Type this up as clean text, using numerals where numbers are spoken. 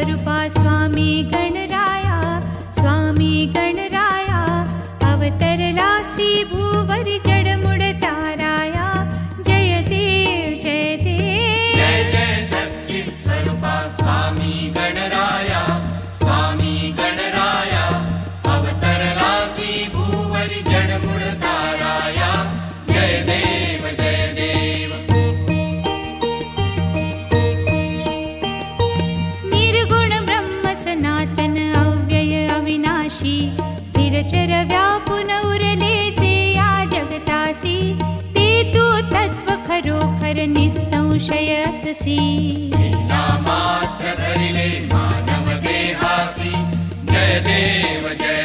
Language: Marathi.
स्वरूपा स्वामी गणराया, स्वामी गणराया अवतरलासी भूवरी जडमुड ताराया। जय देव जय देव, जय जय सच्चित् स्वरूपा स्वामी गणराया, स्वामी गणराया अवतरलासी भूवरी जडमुड ताराया। जय देव जय देव। निर्गुण ब्रह्म सनातन अव्यय अविनाशी, स्थिरचर व्यापुन उरले जे या जगतासी। ते तू तत्व खरोखर निसंशय अससी। मात्र धरिले मानव देहासी। जय देव जय